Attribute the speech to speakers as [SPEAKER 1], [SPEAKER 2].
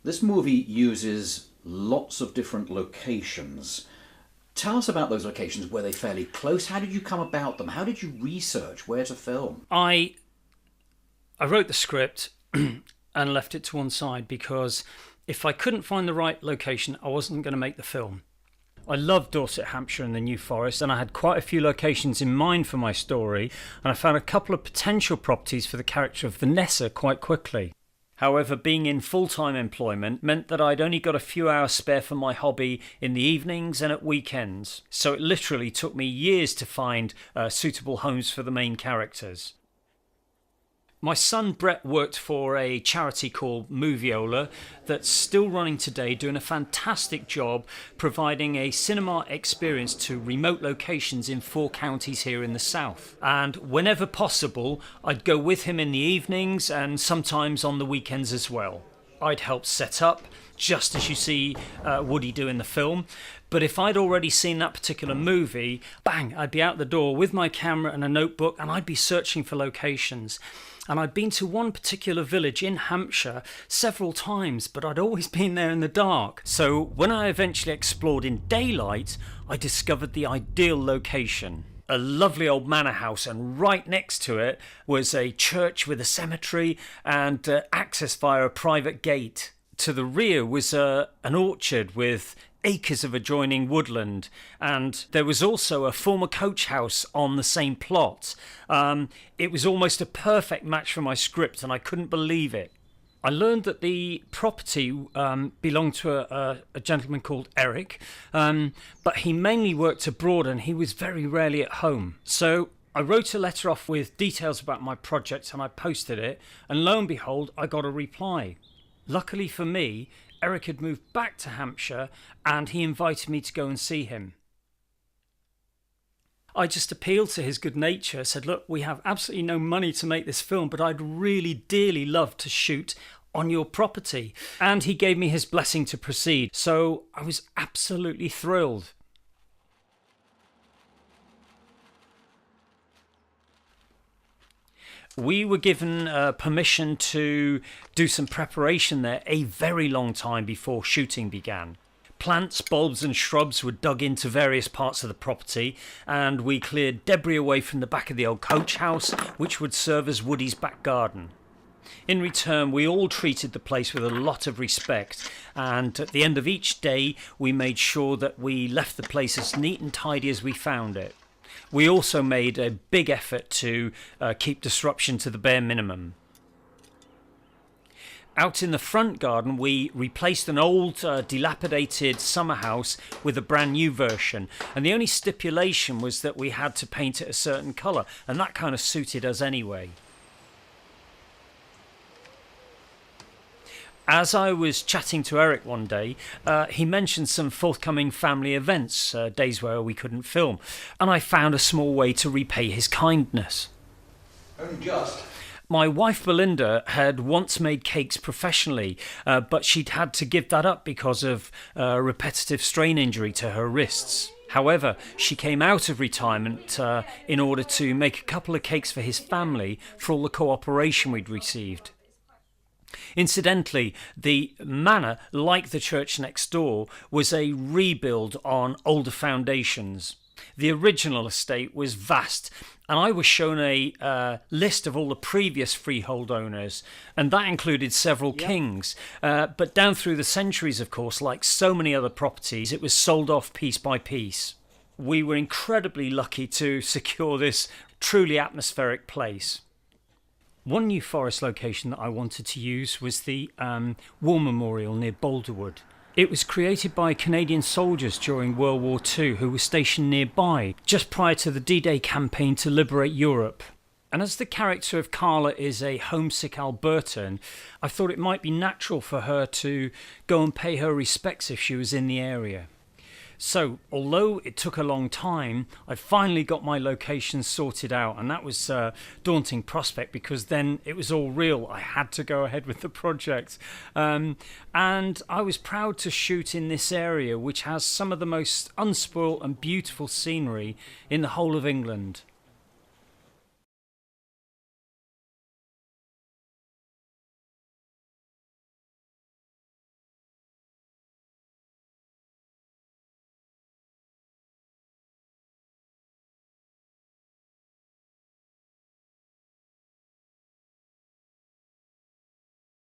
[SPEAKER 1] This movie uses lots of different locations. Tell us about those locations. Were they fairly close? How did you come about them? How did you research where to film?
[SPEAKER 2] I wrote the script and left it to one side because if I couldn't find the right location, I wasn't going to make the film. I love Dorset, Hampshire and the New Forest, and I had quite a few locations in mind for my story, and I found a couple of potential properties for the character of Vanessa quite quickly. However, being in full-time employment meant that I'd only got a few hours spare for my hobby in the evenings and at weekends, so it literally took me years to find suitable homes for the main characters. My son Brett worked for a charity called Moviola that's still running today, doing a fantastic job providing a cinema experience to remote locations in 4 counties here in the south. And whenever possible, I'd go with him in the evenings and sometimes on the weekends as well. I'd help set up, just as you see Woody do in the film. But if I'd already seen that particular movie, bang, I'd be out the door with my camera and a notebook and I'd be searching for locations. And I'd been to one particular village in Hampshire several times, but I'd always been there in the dark. So when I eventually explored in daylight, I discovered the ideal location. A lovely old manor house, and right next to it was a church with a cemetery and access via a private gate. To the rear was an orchard with acres of adjoining woodland, and there was also a former coach house on the same plot. It was almost a perfect match for my script, and I couldn't believe it. I learned that the property belonged to a gentleman called Eric, but he mainly worked abroad and he was very rarely at home. So I wrote a letter off with details about my project and I posted it, and lo and behold, I got a reply. Luckily for me, Eric had moved back to Hampshire and he invited me to go and see him. I just appealed to his good nature, said, look, we have absolutely no money to make this film, but I'd really dearly love to shoot on your property. And he gave me his blessing to proceed. So I was absolutely thrilled. We were given permission to do some preparation there a very long time before shooting began. Plants, bulbs and shrubs were dug into various parts of the property, and we cleared debris away from the back of the old coach house, which would serve as Woody's back garden. In return, we all treated the place with a lot of respect, and at the end of each day we made sure that we left the place as neat and tidy as we found it. We also made a big effort to keep disruption to the bare minimum. Out in the front garden, we replaced an old dilapidated summer house with a brand new version, and the only stipulation was that we had to paint it a certain colour, and that kind of suited us anyway. As I was chatting to Eric one day, he mentioned some forthcoming family events, days where we couldn't film, and I found a small way to repay his kindness.
[SPEAKER 1] Only just.
[SPEAKER 2] My wife Belinda had once made cakes professionally, but she'd had to give that up because of a repetitive strain injury to her wrists. However, she came out of retirement in order to make a couple of cakes for his family for all the cooperation we'd received. Incidentally, the manor, like the church next door, was a rebuild on older foundations. The original estate was vast, and I was shown a list of all the previous freehold owners, and that included several kings. But down through the centuries, of course, like so many other properties, it was sold off piece by piece. We were incredibly lucky to secure this truly atmospheric place. One New Forest location that I wanted to use was the War Memorial near Boulderwood. It was created by Canadian soldiers during World War II who were stationed nearby, just prior to the D-Day campaign to liberate Europe. And as the character of Carla is a homesick Albertan, I thought it might be natural for her to go and pay her respects if she was in the area. So, although it took a long time, I finally got my location sorted out, and that was a daunting prospect because then it was all real. I had to go ahead with the project. And I was proud to shoot in this area, which has some of the most unspoilt and beautiful scenery in the whole of England.